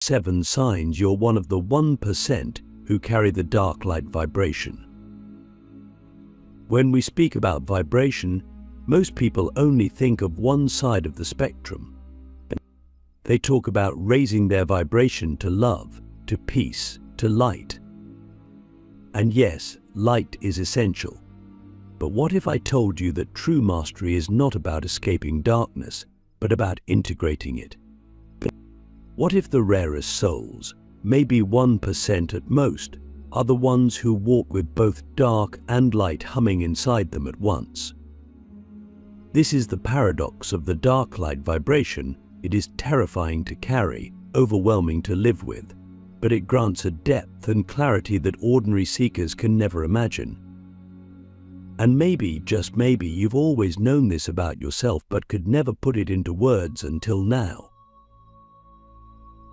7 signs you're one of the 1% who carry the dark light vibration. When we speak about vibration, most people only think of one side of the spectrum. They talk about raising their vibration to love, to peace, to light. And yes, light is essential. But what if I told you that true mastery is not about escaping darkness, but about integrating it? What if the rarest souls, maybe 1% at most, are the ones who walk with both dark and light humming inside them at once? This is the paradox of the dark light vibration. It is terrifying to carry, overwhelming to live with, but it grants a depth and clarity that ordinary seekers can never imagine. And maybe, just maybe, you've always known this about yourself but could never put it into words until now.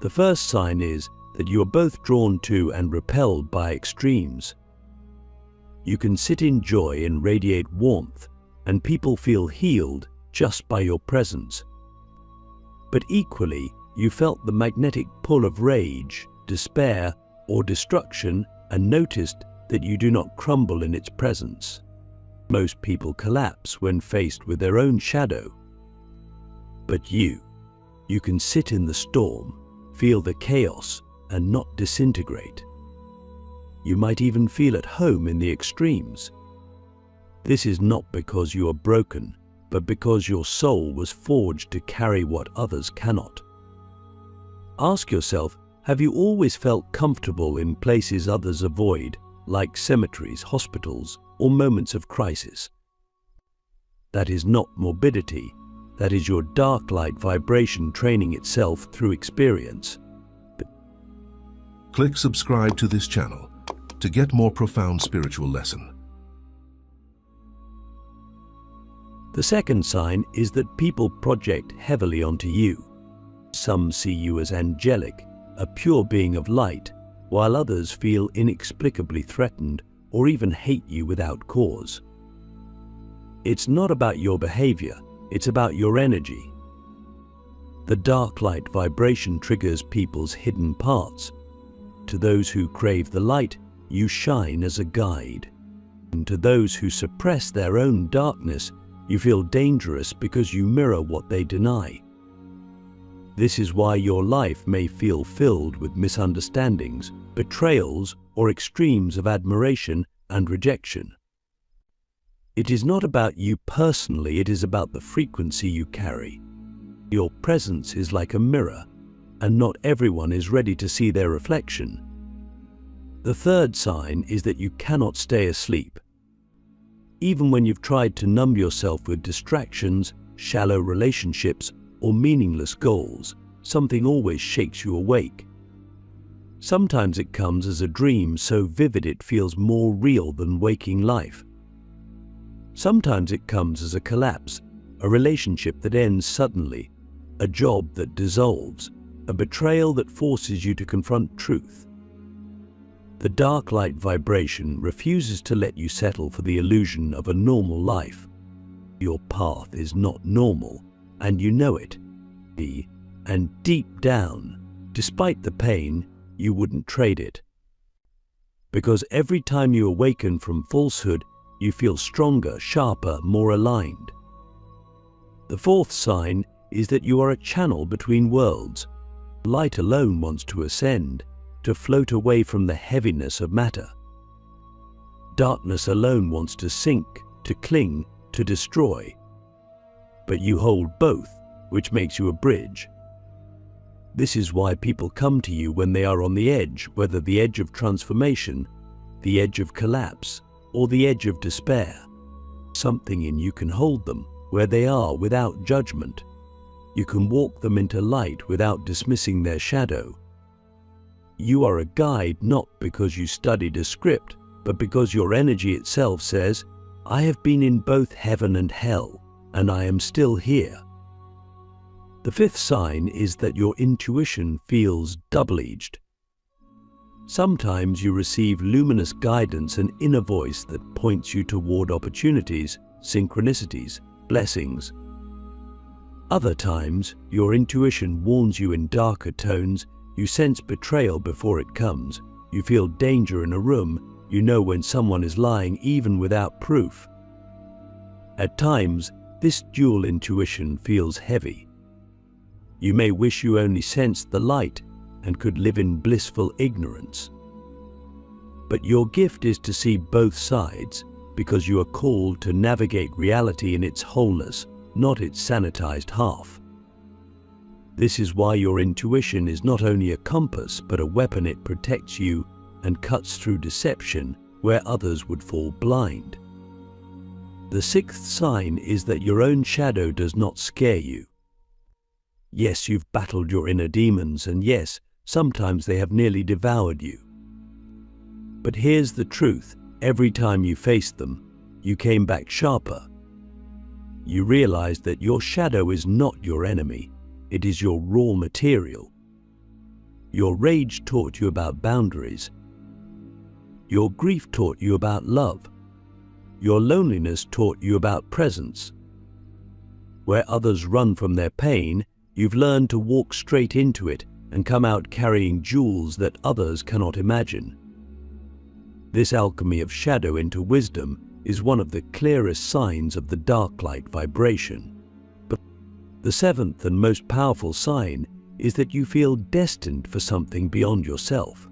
The first sign is that you are both drawn to and repelled by extremes. You can sit in joy and radiate warmth, and people feel healed just by your presence. But equally, you felt the magnetic pull of rage, despair, or destruction and noticed that you do not crumble in its presence. Most people collapse when faced with their own shadow. But you can sit in the storm, feel the chaos, and not disintegrate. You might even feel at home in the extremes. This is not because you are broken, but because your soul was forged to carry what others cannot. Ask yourself, have you always felt comfortable in places others avoid, like cemeteries, hospitals, or moments of crisis? That is not morbidity. That is your dark light vibration training itself through experience. Click subscribe to this channel to get more profound spiritual lesson. The second sign is that people project heavily onto you. Some see you as angelic, a pure being of light, while others feel inexplicably threatened or even hate you without cause. It's not about your behavior, it's about your energy. The dark light vibration triggers people's hidden parts. To those who crave the light, you shine as a guide. And to those who suppress their own darkness, you feel dangerous because you mirror what they deny. This is why your life may feel filled with misunderstandings, betrayals, or extremes of admiration and rejection. It is not about you personally, it is about the frequency you carry. Your presence is like a mirror, and not everyone is ready to see their reflection. The third sign is that you cannot stay asleep. Even when you've tried to numb yourself with distractions, shallow relationships, or meaningless goals, something always shakes you awake. Sometimes it comes as a dream so vivid it feels more real than waking life. Sometimes it comes as a collapse, a relationship that ends suddenly, a job that dissolves, a betrayal that forces you to confront truth. The dark light vibration refuses to let you settle for the illusion of a normal life. Your path is not normal, and you know it. And deep down, despite the pain, you wouldn't trade it. Because every time you awaken from falsehood, you feel stronger, sharper, more aligned. The fourth sign is that you are a channel between worlds. Light alone wants to ascend, to float away from the heaviness of matter. Darkness alone wants to sink, to cling, to destroy. But you hold both, which makes you a bridge. This is why people come to you when they are on the edge, whether the edge of transformation, the edge of collapse, or the edge of despair. Something in you can hold them where they are without judgment. You can walk them into light without dismissing their shadow. You are a guide not because you studied a script, but because your energy itself says, I have been in both heaven and hell, and I am still here. The fifth sign is that your intuition feels double-edged. Sometimes you receive luminous guidance, an inner voice that points you toward opportunities, synchronicities, blessings. Other times, your intuition warns you in darker tones, You sense betrayal before it comes. You feel danger in a room. You know when someone is lying even without proof. At times, this dual intuition feels heavy. You may wish you only sensed the light and could live in blissful ignorance. But your gift is to see both sides, because you are called to navigate reality in its wholeness, not its sanitized half. This is why your intuition is not only a compass, but a weapon. It protects you and cuts through deception where others would fall blind. The sixth sign is that your own shadow does not scare you. Yes, you've battled your inner demons, and yes, sometimes they have nearly devoured you. But here's the truth: every time you faced them, you came back sharper. You realized that your shadow is not your enemy, it is your raw material. Your rage taught you about boundaries. Your grief taught you about love. Your loneliness taught you about presence. Where others run from their pain, you've learned to walk straight into it and come out carrying jewels that others cannot imagine. This alchemy of shadow into wisdom is one of the clearest signs of the dark light vibration. But the seventh and most powerful sign is that you feel destined for something beyond yourself.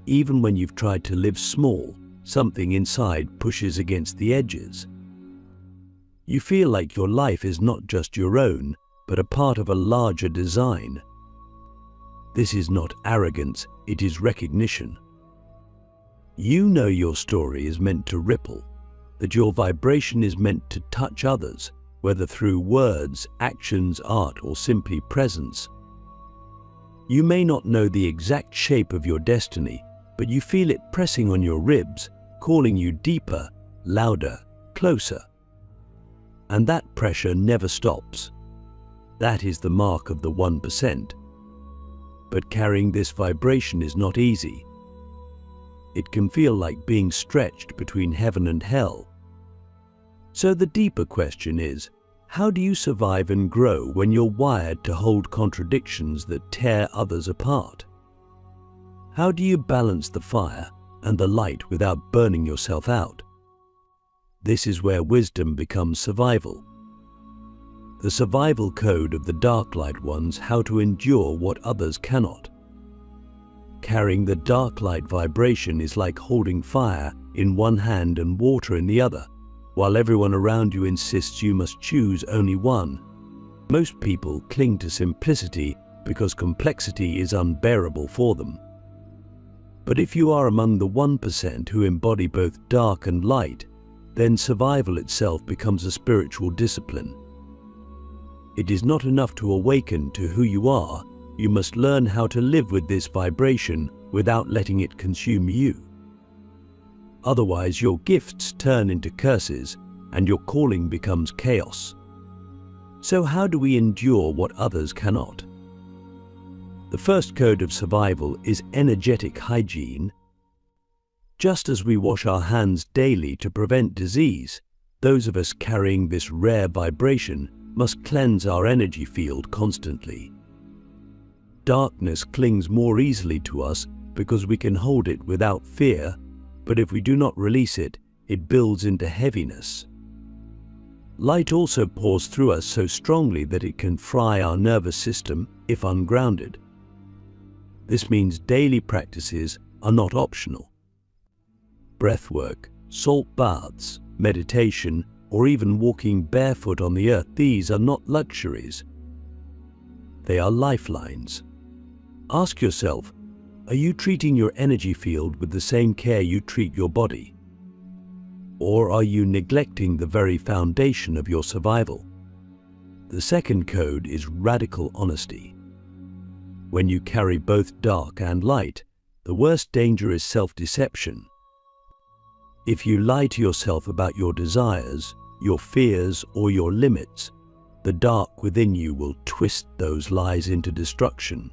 Even when you've tried to live small, something inside pushes against the edges. You feel like your life is not just your own, but a part of a larger design. This is not arrogance, it is recognition. You know your story is meant to ripple, that your vibration is meant to touch others, whether through words, actions, art, or simply presence. You may not know the exact shape of your destiny, but you feel it pressing on your ribs, calling you deeper, louder, closer. And that pressure never stops. That is the mark of the 1%. But carrying this vibration is not easy. It can feel like being stretched between heaven and hell. So the deeper question is, how do you survive and grow when you're wired to hold contradictions that tear others apart? How do you balance the fire and the light without burning yourself out? This is where wisdom becomes survival. The survival code of the dark light ones: how to endure what others cannot. Carrying the dark light vibration is like holding fire in one hand and water in the other, while everyone around you insists you must choose only one. Most people cling to simplicity because complexity is unbearable for them. But if you are among the 1% who embody both dark and light, then survival itself becomes a spiritual discipline. It is not enough to awaken to who you are, you must learn how to live with this vibration without letting it consume you. Otherwise, your gifts turn into curses and your calling becomes chaos. So how do we endure what others cannot? The first code of survival is energetic hygiene. Just as we wash our hands daily to prevent disease, those of us carrying this rare vibration must cleanse our energy field constantly. Darkness clings more easily to us because we can hold it without fear, but if we do not release it, it builds into heaviness. Light also pours through us so strongly that it can fry our nervous system if ungrounded. This means daily practices are not optional. Breathwork, salt baths, meditation, or even walking barefoot on the earth, these are not luxuries. They are lifelines. Ask yourself, are you treating your energy field with the same care you treat your body? Or are you neglecting the very foundation of your survival? The second code is radical honesty. When you carry both dark and light, the worst danger is self-deception. If you lie to yourself about your desires, your fears, or your limits, the dark within you will twist those lies into destruction.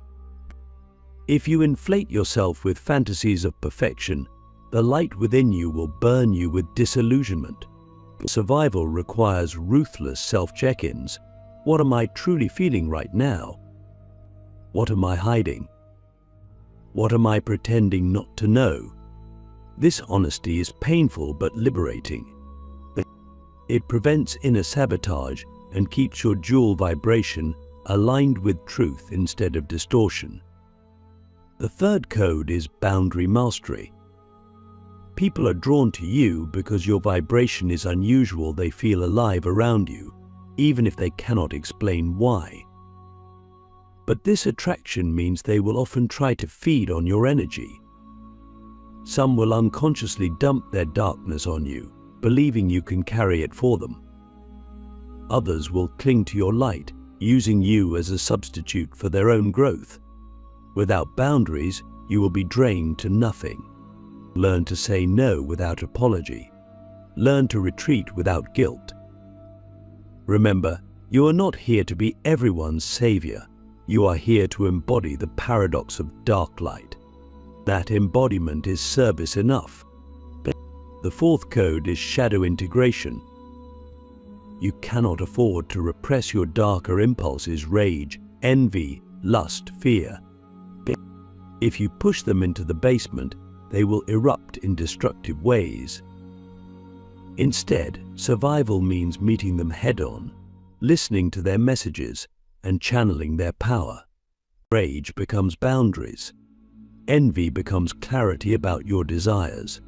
If you inflate yourself with fantasies of perfection, the light within you will burn you with disillusionment. Survival requires ruthless self-check-ins. What am I truly feeling right now? What am I hiding? What am I pretending not to know? This honesty is painful but liberating. It prevents inner sabotage and keeps your dual vibration aligned with truth instead of distortion. The third code is boundary mastery. People are drawn to you because your vibration is unusual. They feel alive around you, even if they cannot explain why. But this attraction means they will often try to feed on your energy. Some will unconsciously dump their darkness on you, believing you can carry it for them. Others will cling to your light, using you as a substitute for their own growth. Without boundaries, you will be drained to nothing. Learn to say no without apology. Learn to retreat without guilt. Remember, you are not here to be everyone's savior. You are here to embody the paradox of dark light. That embodiment is service enough. The fourth code is shadow integration. You cannot afford to repress your darker impulses: rage, envy, lust, fear. If you push them into the basement, they will erupt in destructive ways. Instead, survival means meeting them head-on, listening to their messages, and channeling their power. Rage becomes boundaries. Envy becomes clarity about your desires.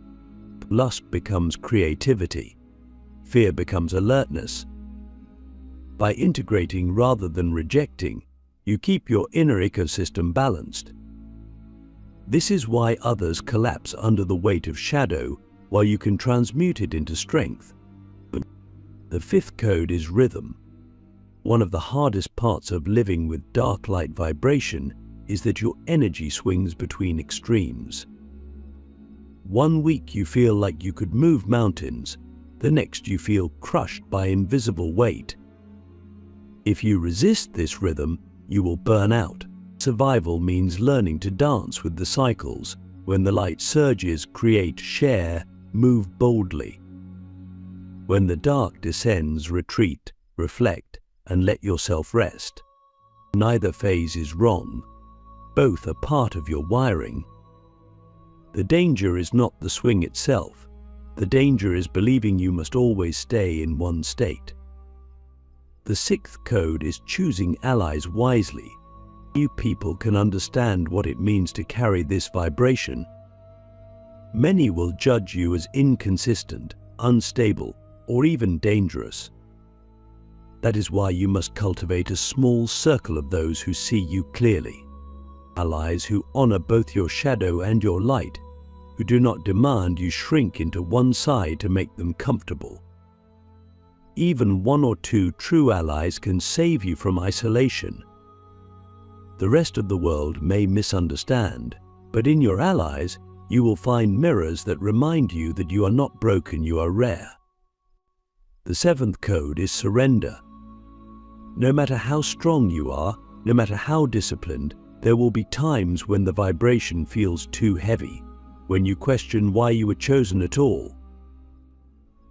Lust becomes creativity. Fear becomes alertness. By integrating rather than rejecting, you keep your inner ecosystem balanced. This is why others collapse under the weight of shadow, while you can transmute it into strength. The fifth code is rhythm. One of the hardest parts of living with dark light vibration is that your energy swings between extremes. One week you feel like you could move mountains, the next you feel crushed by invisible weight. If you resist this rhythm, you will burn out. Survival means learning to dance with the cycles. When the light surges, create, share, move boldly. When the dark descends, retreat, reflect, and let yourself rest. Neither phase is wrong. Both are part of your wiring. The danger is not the swing itself. The danger is believing you must always stay in one state. The sixth code is choosing allies wisely. Few people can understand what it means to carry this vibration. Many will judge you as inconsistent, unstable, or even dangerous. That is why you must cultivate a small circle of those who see you clearly. Allies who honor both your shadow and your light, who do not demand you shrink into one side to make them comfortable. Even one or two true allies can save you from isolation. The rest of the world may misunderstand, but in your allies, you will find mirrors that remind you that you are not broken, you are rare. The seventh code is surrender. No matter how strong you are, no matter how disciplined, there will be times when the vibration feels too heavy, when you question why you were chosen at all.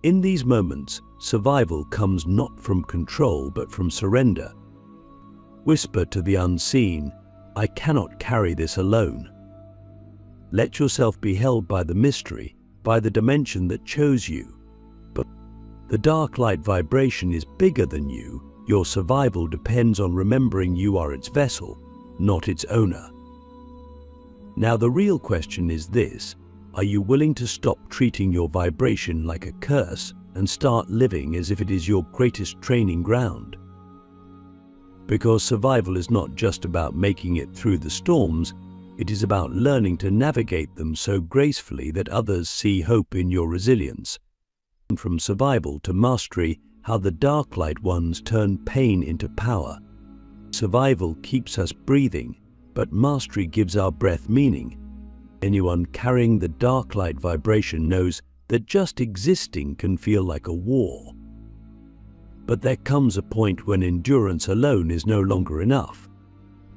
In these moments, survival comes not from control but from surrender. Whisper to the unseen, I cannot carry this alone. Let yourself be held by the mystery, by the dimension that chose you. But the dark light vibration is bigger than you. Your survival depends on remembering you are its vessel, not its owner. Now the real question is this: are you willing to stop treating your vibration like a curse and start living as if it is your greatest training ground? Because survival is not just about making it through the storms, it is about learning to navigate them so gracefully that others see hope in your resilience. From survival to mastery, how the dark light ones turn pain into power. Survival keeps us breathing, but mastery gives our breath meaning. Anyone carrying the dark light vibration knows that just existing can feel like a war. But there comes a point when endurance alone is no longer enough.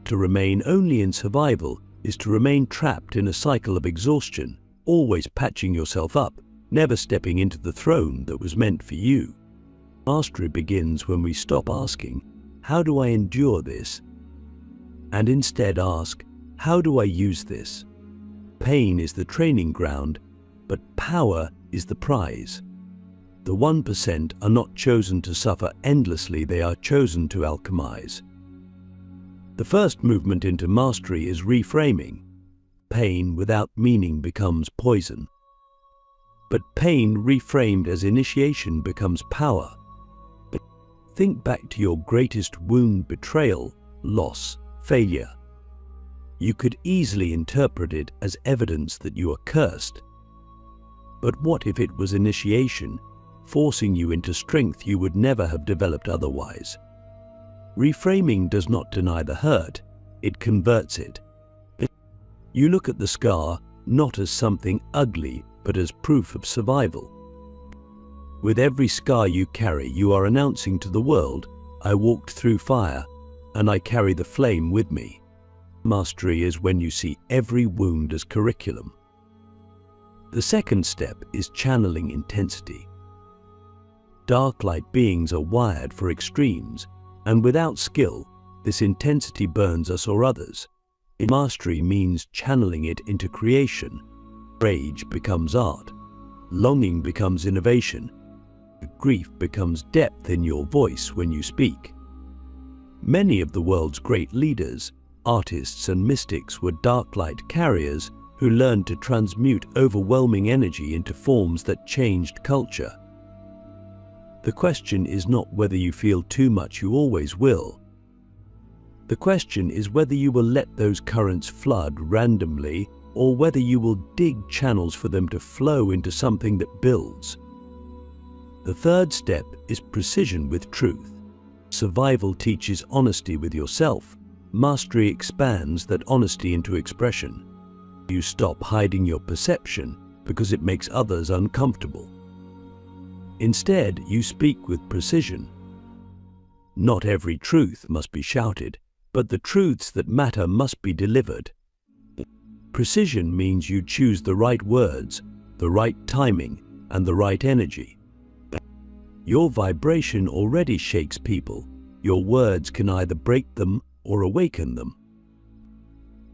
To remain only in survival is to remain trapped in a cycle of exhaustion, always patching yourself up, never stepping into the throne that was meant for you. Mastery begins when we stop asking, how do I endure this? and instead ask, how do I use this? Pain is the training ground, but power is the prize. The 1% are not chosen to suffer endlessly, they are chosen to alchemize. The first movement into mastery is reframing. Pain without meaning becomes poison. But pain reframed as initiation becomes power. Think back to your greatest wound: betrayal, loss, failure. You could easily interpret it as evidence that you are cursed. But what if it was initiation, forcing you into strength you would never have developed otherwise? Reframing does not deny the hurt, it converts it. You look at the scar not as something ugly, but as proof of survival. With every scar you carry, you are announcing to the world, I walked through fire, and I carry the flame with me. Mastery is when you see every wound as curriculum. The second step is channeling intensity. Dark light beings are wired for extremes, and without skill, this intensity burns us or others. Mastery means channeling it into creation. Rage becomes art. Longing becomes innovation. Grief becomes depth in your voice when you speak. Many of the world's great leaders, artists and mystics were dark light carriers who learned to transmute overwhelming energy into forms that changed culture. The question is not whether you feel too much, you always will. The question is whether you will let those currents flood randomly, or whether you will dig channels for them to flow into something that builds. The third step is precision with truth. Survival teaches honesty with yourself. Mastery expands that honesty into expression. You stop hiding your perception because it makes others uncomfortable. Instead, you speak with precision. Not every truth must be shouted, but the truths that matter must be delivered. Precision means you choose the right words, the right timing, and the right energy. Your vibration already shakes people. Your words can either break them or awaken them.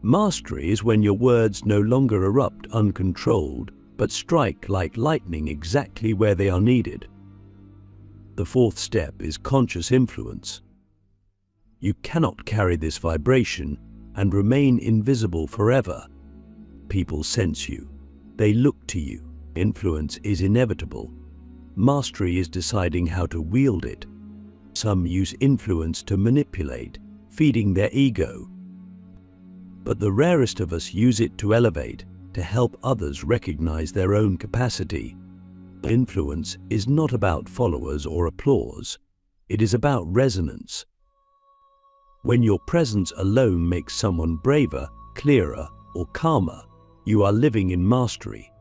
Mastery is when your words no longer erupt uncontrolled, but strike like lightning exactly where they are needed. The fourth step is conscious influence. You cannot carry this vibration and remain invisible forever. People sense you. They look to you. Influence is inevitable. Mastery is deciding how to wield it. Some use influence to manipulate, feeding their ego. But the rarest of us use it to elevate, to help others recognize their own capacity. Influence is not about followers or applause. It is about resonance. When your presence alone makes someone braver, clearer, or calmer, you are living in mastery.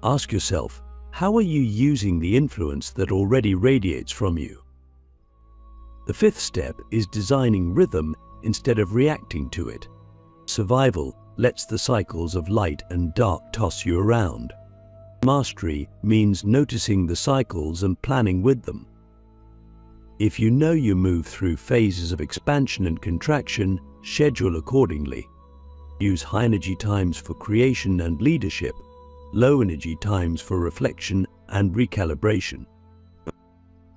Ask yourself, how are you using the influence that already radiates from you? The fifth step is designing rhythm instead of reacting to it. Survival lets the cycles of light and dark toss you around. Mastery means noticing the cycles and planning with them. If you know you move through phases of expansion and contraction, schedule accordingly. Use high energy times for creation and leadership, low energy times for reflection and recalibration.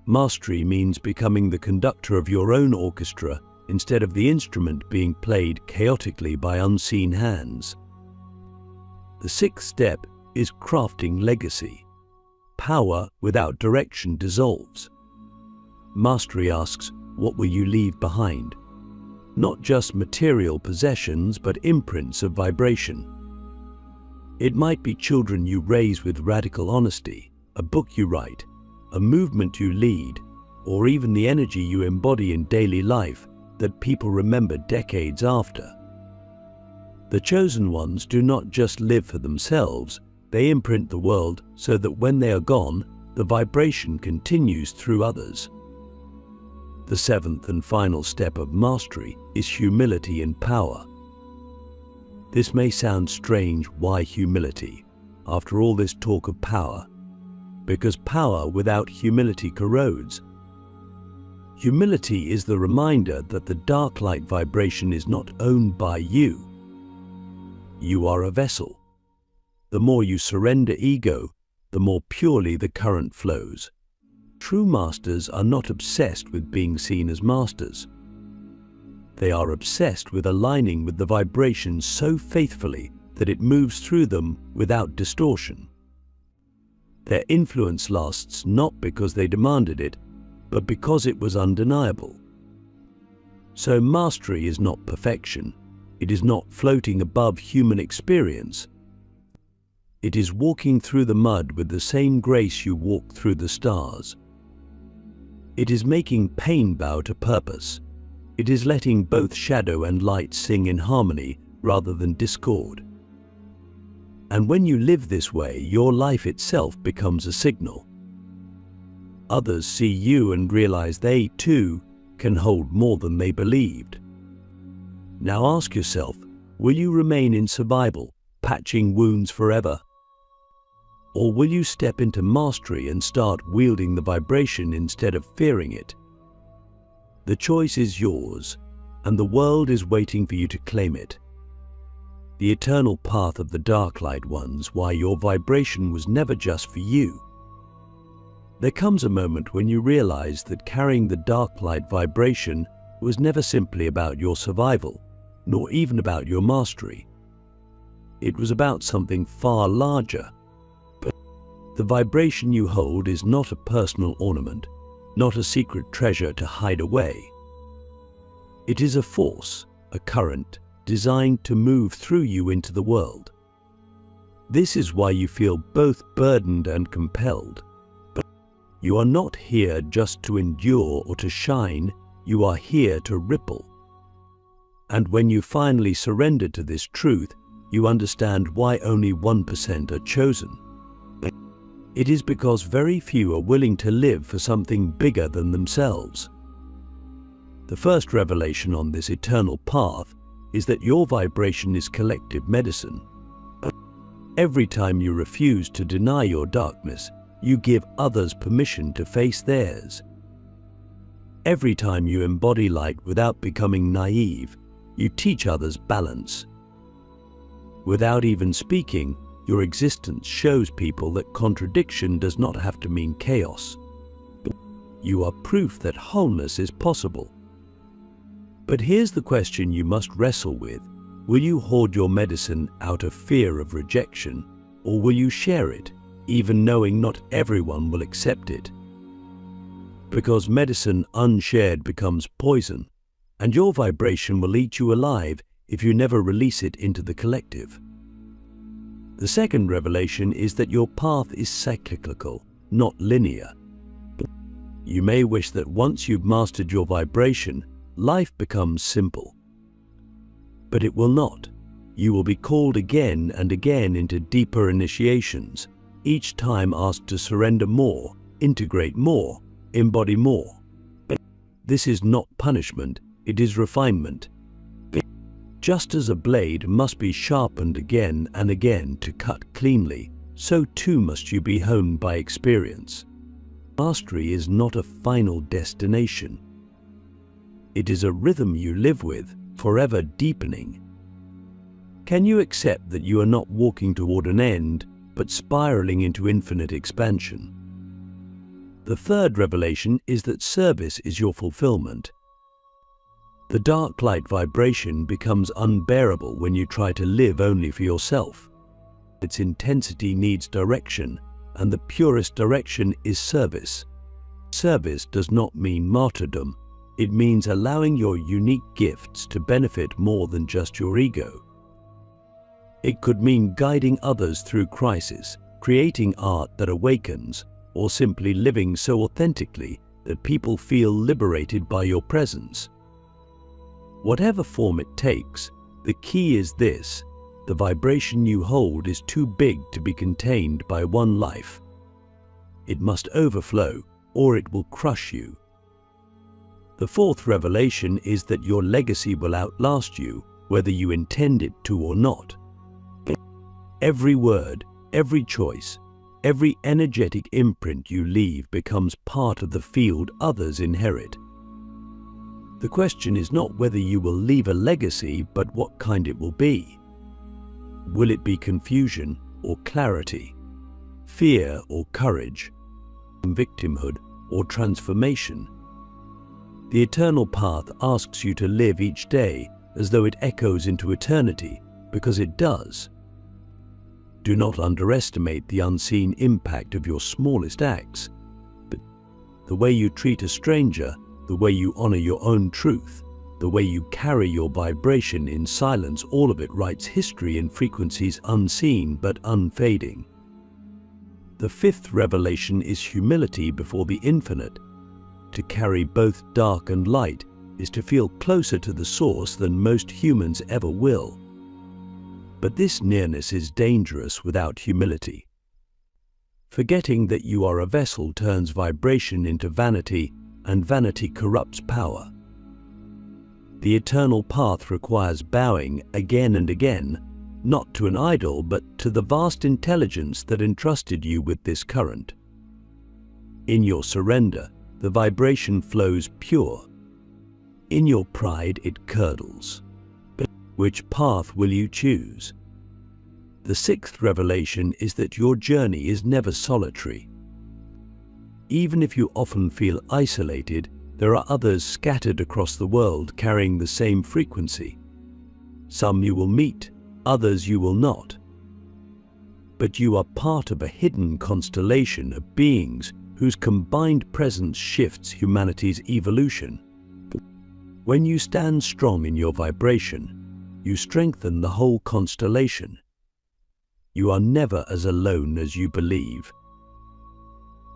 Mastery means becoming the conductor of your own orchestra instead of the instrument being played chaotically by unseen hands. The sixth step is crafting legacy. Power without direction dissolves. Mastery asks, what will you leave behind? Not just material possessions, but imprints of vibration. It might be children you raise with radical honesty, a book you write, a movement you lead, or even the energy you embody in daily life that people remember decades after. The chosen ones do not just live for themselves, they imprint the world so that when they are gone, the vibration continues through others. The seventh and final step of mastery is humility in power. This may sound strange. Why humility? After all this talk of power? Because power without humility corrodes. Humility is the reminder that the dark light vibration is not owned by you. You are a vessel. The more you surrender ego, the more purely the current flows. True masters are not obsessed with being seen as masters. They are obsessed with aligning with the vibration so faithfully that it moves through them without distortion. Their influence lasts not because they demanded it, but because it was undeniable. So mastery is not perfection. It is not floating above human experience. It is walking through the mud with the same grace you walk through the stars. It is making pain bow to purpose. It is letting both shadow and light sing in harmony rather than discord. And when you live this way, your life itself becomes a signal. Others see you and realize they, too, can hold more than they believed. Now ask yourself, will you remain in survival, patching wounds forever? Or will you step into mastery and start wielding the vibration instead of fearing it? The choice is yours, and the world is waiting for you to claim it. The eternal path of the dark light ones, why your vibration was never just for you. There comes a moment when you realize that carrying the dark light vibration was never simply about your survival, nor even about your mastery. It was about something far larger. But the vibration you hold is not a personal ornament, not a secret treasure to hide away. It is a force, a current, designed to move through you into the world. This is why you feel both burdened and compelled. But you are not here just to endure or to shine, you are here to ripple. And when you finally surrender to this truth, you understand why only 1% are chosen. It is because very few are willing to live for something bigger than themselves. The first revelation on this eternal path is that your vibration is collective medicine. Every time you refuse to deny your darkness, you give others permission to face theirs. Every time you embody light without becoming naive, you teach others balance. Without even speaking, your existence shows people that contradiction does not have to mean chaos. You are proof that wholeness is possible. But here's the question you must wrestle with. Will you hoard your medicine out of fear of rejection, or will you share it, even knowing not everyone will accept it? Because medicine unshared becomes poison, and your vibration will eat you alive if you never release it into the collective. The second revelation is that your path is cyclical, not linear. You may wish that once you've mastered your vibration, life becomes simple. But it will not. You will be called again and again into deeper initiations, each time asked to surrender more, integrate more, embody more. This is not punishment, it is refinement. Just as a blade must be sharpened again and again to cut cleanly, so too must you be honed by experience. Mastery is not a final destination. It is a rhythm you live with, forever deepening. Can you accept that you are not walking toward an end, but spiraling into infinite expansion? The third revelation is that service is your fulfillment. The dark light vibration becomes unbearable when you try to live only for yourself. Its intensity needs direction, and the purest direction is service. Service does not mean martyrdom. It means allowing your unique gifts to benefit more than just your ego. It could mean guiding others through crisis, creating art that awakens, or simply living so authentically that people feel liberated by your presence. Whatever form it takes, the key is this: the vibration you hold is too big to be contained by one life. It must overflow, or it will crush you. The fourth revelation is that your legacy will outlast you, whether you intend it to or not. Every word, every choice, every energetic imprint you leave becomes part of the field others inherit. The question is not whether you will leave a legacy, but what kind it will be. Will it be confusion or clarity, fear or courage, victimhood or transformation? The eternal path asks you to live each day as though it echoes into eternity, because it does. Do not underestimate the unseen impact of your smallest acts, but the way you treat a stranger, the way you honor your own truth, the way you carry your vibration in silence, all of it writes history in frequencies unseen but unfading. The fifth revelation is humility before the infinite. To carry both dark and light is to feel closer to the source than most humans ever will. But this nearness is dangerous without humility. Forgetting that you are a vessel turns vibration into vanity, and vanity corrupts power. The eternal path requires bowing again and again, not to an idol, but to the vast intelligence that entrusted you with this current. In your surrender, the vibration flows pure. In your pride, it curdles. But which path will you choose? The sixth revelation is that your journey is never solitary. Even if you often feel isolated, there are others scattered across the world carrying the same frequency. Some you will meet, others you will not. But you are part of a hidden constellation of beings whose combined presence shifts humanity's evolution. When you stand strong in your vibration, you strengthen the whole constellation. You are never as alone as you believe.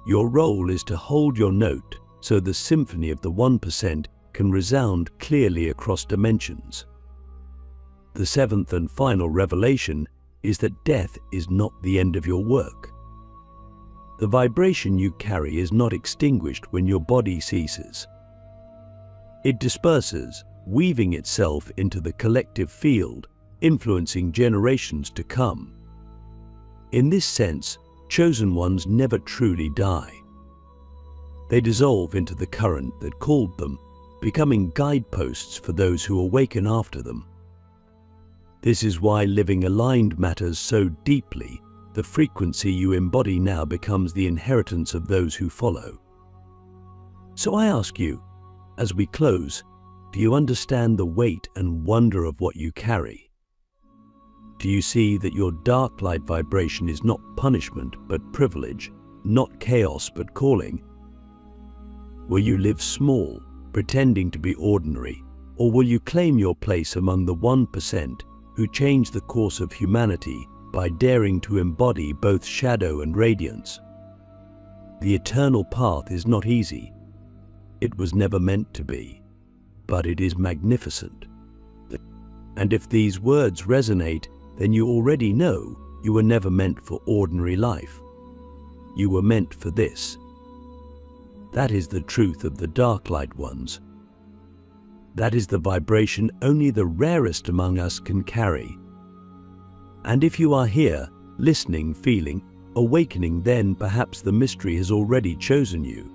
Your role is to hold your note so the symphony of the 1% can resound clearly across dimensions. The seventh and final revelation is that death is not the end of your work. The vibration you carry is not extinguished when your body ceases. It disperses, weaving itself into the collective field, influencing generations to come. In this sense, chosen ones never truly die. They dissolve into the current that called them, becoming guideposts for those who awaken after them. This is why living aligned matters so deeply. The frequency you embody now becomes the inheritance of those who follow. So I ask you, as we close, do you understand the weight and wonder of what you carry? Do you see that your dark light vibration is not punishment but privilege, not chaos but calling? Will you live small, pretending to be ordinary, or will you claim your place among the 1% who change the course of humanity by daring to embody both shadow and radiance? The eternal path is not easy. It was never meant to be, but it is magnificent. And if these words resonate, then you already know you were never meant for ordinary life. You were meant for this. That is the truth of the dark light ones. That is the vibration only the rarest among us can carry. And if you are here, listening, feeling, awakening, then perhaps the mystery has already chosen you.